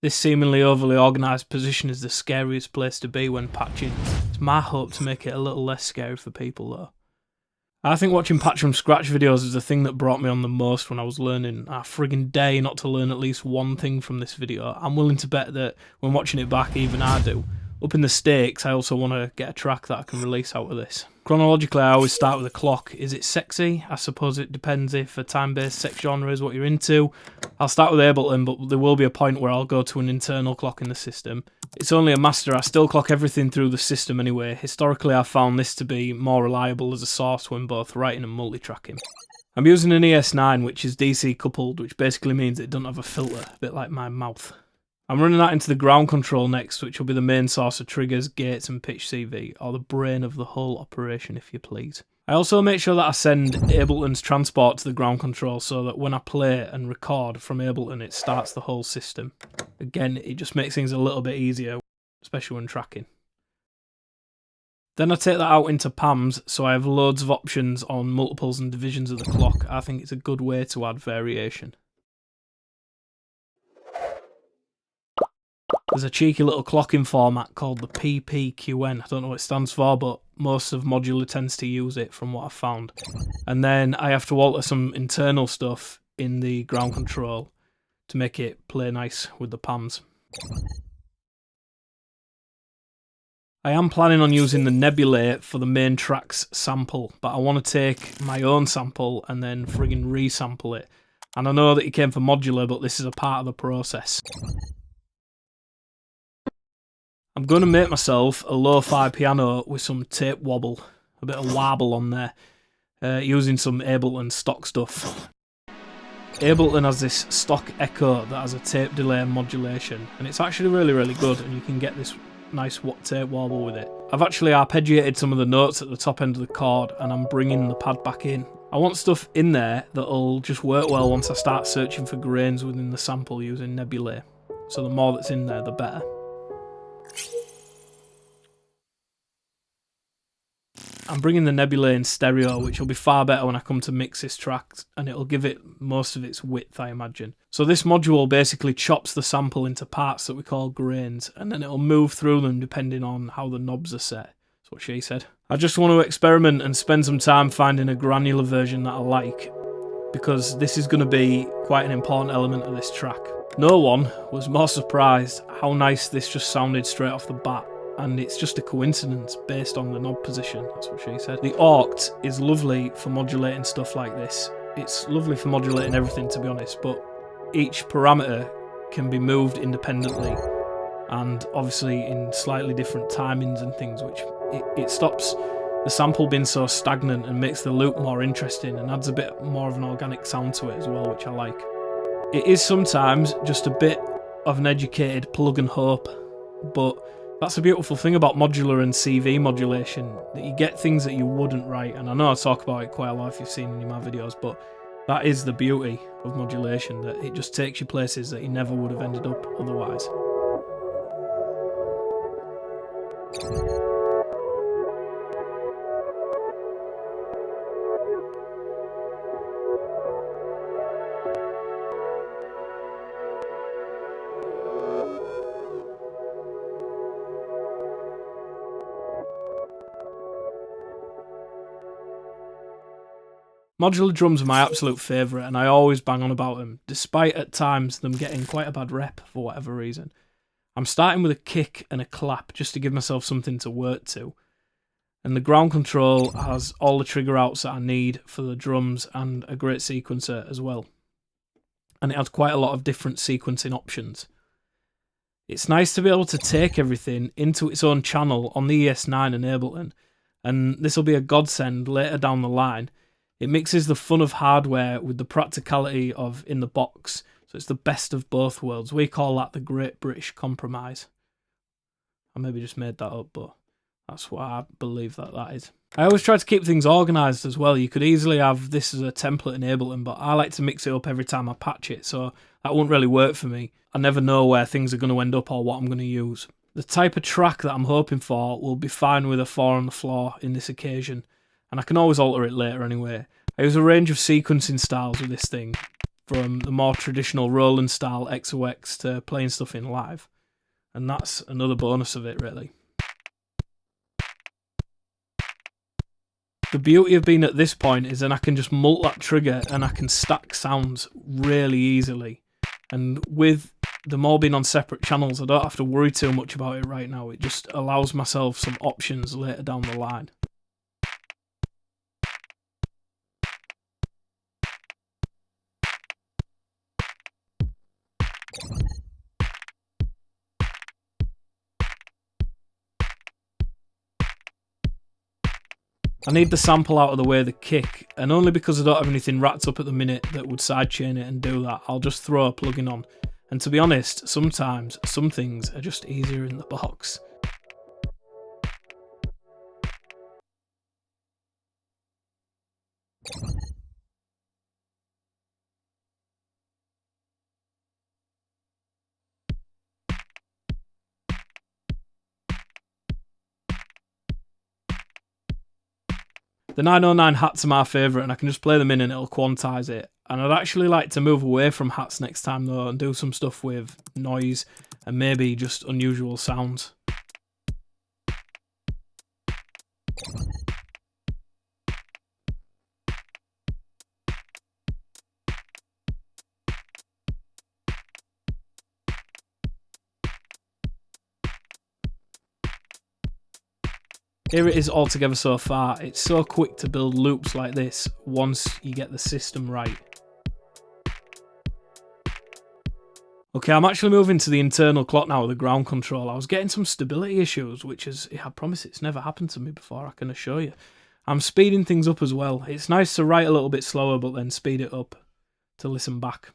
This seemingly overly organised position is the scariest place to be when patching. It's my hope to make it a little less scary for people though. I think watching patch from scratch videos is the thing that brought me on the most when I was learning. I friggin' dare not to learn at least one thing from this video. I'm willing to bet that when watching it back, even I do. Up in the stakes, I also want to get a track that I can release out of this. Chronologically, I always start with a clock. Is it sexy? I suppose it depends if a time-based sex genre is what you're into. I'll start with Ableton, but there will be a point where I'll go to an internal clock in the system. It's only a master, I still clock everything through the system anyway. Historically, I've found this to be more reliable as a source when both writing and multitracking. I'm using an ES9, which is DC coupled, which basically means it doesn't have a filter, a bit like my mouth. I'm running that into the ground control next, which will be the main source of triggers, gates and pitch CV, or the brain of the whole operation if you please. I also make sure that I send Ableton's transport to the ground control so that when I play and record from Ableton it starts the whole system. Again, it just makes things a little bit easier, especially when tracking. Then I take that out into PAMs so I have loads of options on multiples and divisions of the clock. I think it's a good way to add variation. There's a cheeky little clocking format called the PPQN. I don't know what it stands for, but most of Modular tends to use it from what I've found. And then I have to alter some internal stuff in the ground control to make it play nice with the PAMs. I am planning on using the nebulae for the main track's sample, but I want to take my own sample and then friggin' resample it. And I know that it came from Modular, but this is a part of the process. I'm going to make myself a lo-fi piano with some tape wobble, a bit of warble on there, using some Ableton stock stuff. Ableton has this stock echo that has a tape delay modulation, and it's actually really good, and you can get this nice tape warble with it. I've actually arpeggiated some of the notes at the top end of the chord, and I'm bringing the pad back in. I want stuff in there that'll just work well once I start searching for grains within the sample using nebulae. So the more that's in there, the better. I'm bringing the nebulae in stereo, which will be far better when I come to mix this track, and it'll give it most of its width, I imagine. So this module basically chops the sample into parts that we call grains, and then it'll move through them depending on how the knobs are set. That's what she said. I just want to experiment and spend some time finding a granular version that I like, because this is going to be quite an important element of this track. No one was more surprised how nice this just sounded straight off the bat. And it's just a coincidence based on the knob position, that's what she said. The Arps is lovely for modulating stuff like this. It's lovely for modulating everything, to be honest, but each parameter can be moved independently and obviously in slightly different timings and things, which it stops the sample being so stagnant and makes the loop more interesting and adds a bit more of an organic sound to it as well, which I like. It is sometimes just a bit of an educated plug and hope, but that's a beautiful thing about modular and CV modulation, that you get things that you wouldn't write, and I know I talk about it quite a lot if you've seen any of my videos, but that is the beauty of modulation, that it just takes you places that you never would have ended up otherwise. Modular drums are my absolute favourite, and I always bang on about them, despite at times them getting quite a bad rep for whatever reason. I'm starting with a kick and a clap just to give myself something to work to, and the ground control has all the trigger outs that I need for the drums and a great sequencer as well. And it has quite a lot of different sequencing options. It's nice to be able to take everything into its own channel on the ES9 and Ableton, and this will be a godsend later down the line. It mixes the fun of hardware with the practicality of in the box, so it's the best of both worlds. We call that the Great British Compromise. I maybe just made that up, but that's what I believe that is. I always try to keep things organised as well. You could easily have this as a template in Ableton, but I like to mix it up every time I patch it, so that won't really work for me. I never know where things are going to end up or what I'm going to use. The type of track that I'm hoping for will be fine with a 4 on the floor in this occasion, and I can always alter it later anyway. I use a range of sequencing styles with this thing, from the more traditional Roland style XOX to playing stuff in live. And that's another bonus of it, really. The beauty of being at this point is then I can just mult that trigger and I can stack sounds really easily. And with them all being on separate channels, I don't have to worry too much about it right now. It just allows myself some options later down the line. I need the sample out of the way of the kick, and only because I don't have anything wrapped up at the minute that would sidechain it and do that, I'll just throw a plugin on. And to be honest, sometimes some things are just easier in the box. The 909 hats are my favourite, and I can just play them in and it'll quantize it. And I'd actually like to move away from hats next time though and do some stuff with noise and maybe just unusual sounds. Here it is all together so far. It's so quick to build loops like this once you get the system right. Okay, I'm actually moving to the internal clock now with the ground control. I was getting some stability issues, which is, I promise it's never happened to me before, I can assure you. I'm speeding things up as well. It's nice to write a little bit slower but then speed it up to listen back.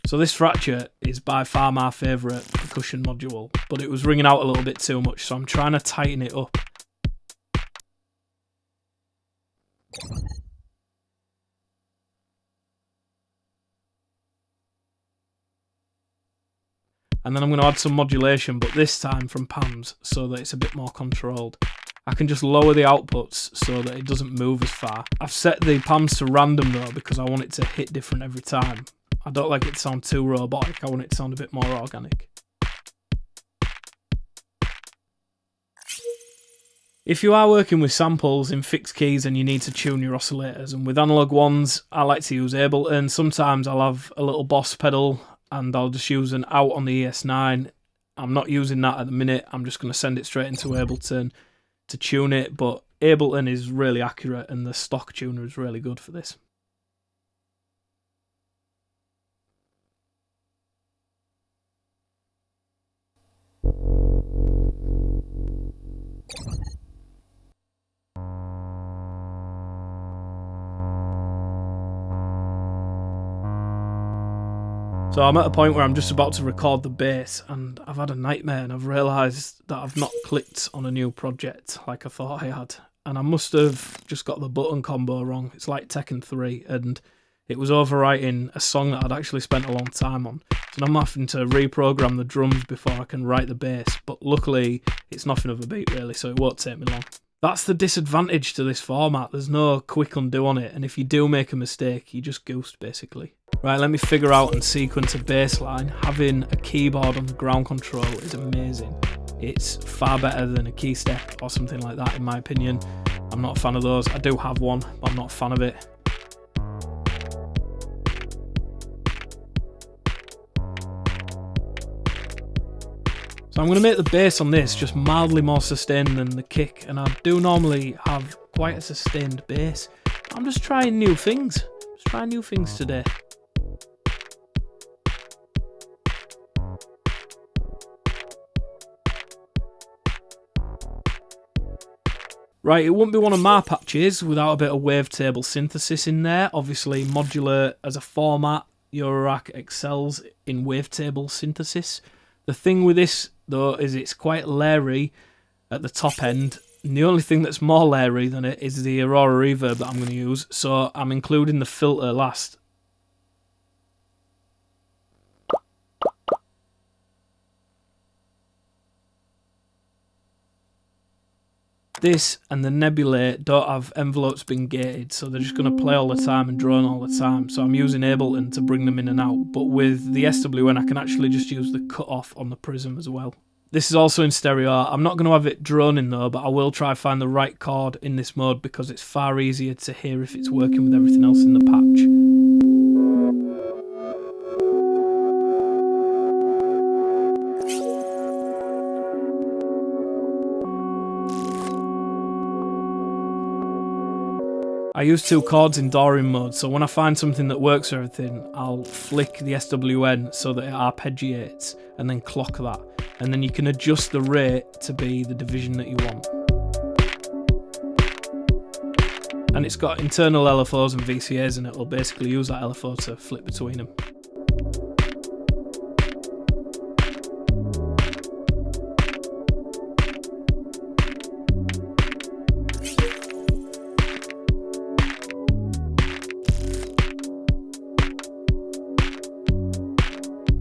So this fracture is by far my favourite percussion module, but it was ringing out a little bit too much, so I'm trying to tighten it up. And then I'm going to add some modulation, but this time from palms, so that it's a bit more controlled. I can just lower the outputs so that it doesn't move as far. I've set the palms to random though, because I want it to hit different every time. I don't like it to sound too robotic, I want it to sound a bit more organic. If you are working with samples in fixed keys and you need to tune your oscillators, and with analog ones, I like to use Ableton. Sometimes I'll have a little Boss pedal and I'll just use an out on the ES9. I'm not using that at the minute, I'm just going to send it straight into Ableton to tune it, but Ableton is really accurate and the stock tuner is really good for this. So I'm at a point where I'm just about to record the bass and I've had a nightmare and I've realised that I've not clicked on a new project like I thought I had. And I must have just got the button combo wrong. It's like Tekken 3 and it was overwriting a song that I'd actually spent a long time on. So I'm having to reprogram the drums before I can write the bass. But luckily it's nothing of a beat really, so it won't take me long. That's the disadvantage to this format. There's no quick undo on it, and if you do make a mistake, you just ghost basically. Right, let me figure out and sequence a bass line. Having a keyboard on the ground control is amazing. It's far better than a key step or something like that in my opinion. I'm not a fan of those. I do have one, but I'm not a fan of it. So I'm going to make the bass on this just mildly more sustained than the kick, and I do normally have quite a sustained bass. I'm just trying new things. Just trying new things today. Right, it wouldn't be one of my patches without a bit of wavetable synthesis in there. Obviously, Modular as a format, Your A.R.P.S excels in wavetable synthesis. The thing with this, though, is it's quite layering at the top end. And the only thing that's more layering than it is the Aurora reverb that I'm going to use. So I'm including the filter last. This and the nebulae don't have envelopes being gated, so they're just going to play all the time and drone all the time. So I'm using Ableton to bring them in and out, but with the SWN I can actually just use the cutoff on the prism as well. This is also in stereo. I'm not going to have it droning though, but I will try find the right chord in this mode because it's far easier to hear if it's working with everything else in the patch. I use 2 chords in drawing mode, so when I find something that works for everything, I'll flick the SWN so that it arpeggiates and then clock that. And then you can adjust the rate to be the division that you want. And it's got internal LFOs and VCAs, and it'll basically use that LFO to flip between them.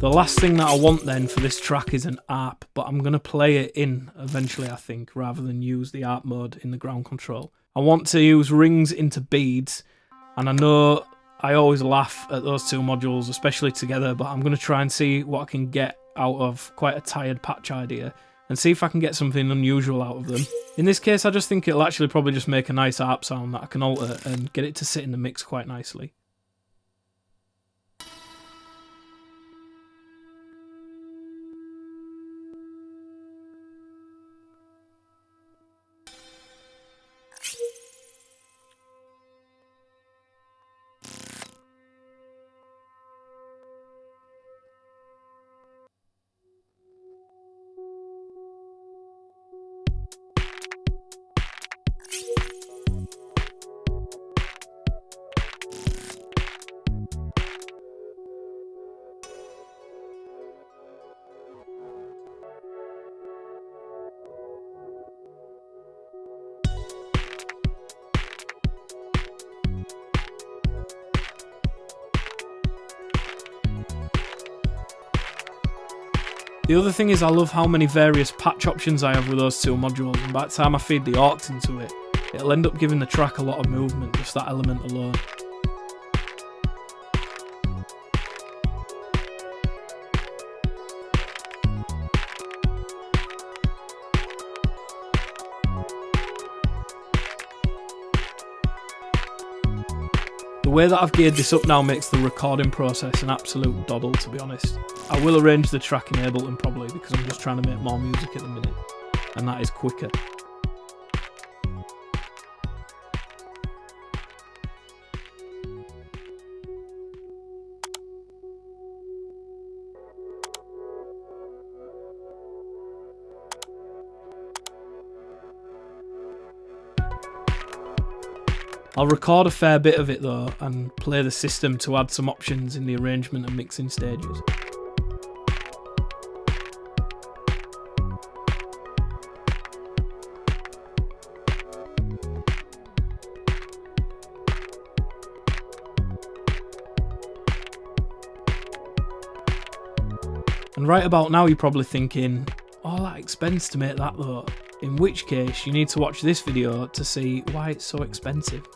The last thing that I want then for this track is an ARP, but I'm going to play it in eventually I think, rather than use the ARP mode in the ground control. I want to use rings into beads, and I know I always laugh at those 2 modules, especially together, but I'm going to try and see what I can get out of quite a tired patch idea, and see if I can get something unusual out of them. In this case I just think it'll actually probably just make a nice ARP sound that I can alter and get it to sit in the mix quite nicely. The other thing is I love how many various patch options I have with those 2 modules, and by the time I feed the aux into it, it'll end up giving the track a lot of movement, just that element alone. The way that I've geared this up now makes the recording process an absolute doddle, to be honest. I will arrange the track in Ableton probably, because I'm just trying to make more music at the minute, and that is quicker. I'll record a fair bit of it though, and play the system to add some options in the arrangement and mixing stages. And right about now you're probably thinking, all that expense to make that though, in which case you need to watch this video to see why it's so expensive.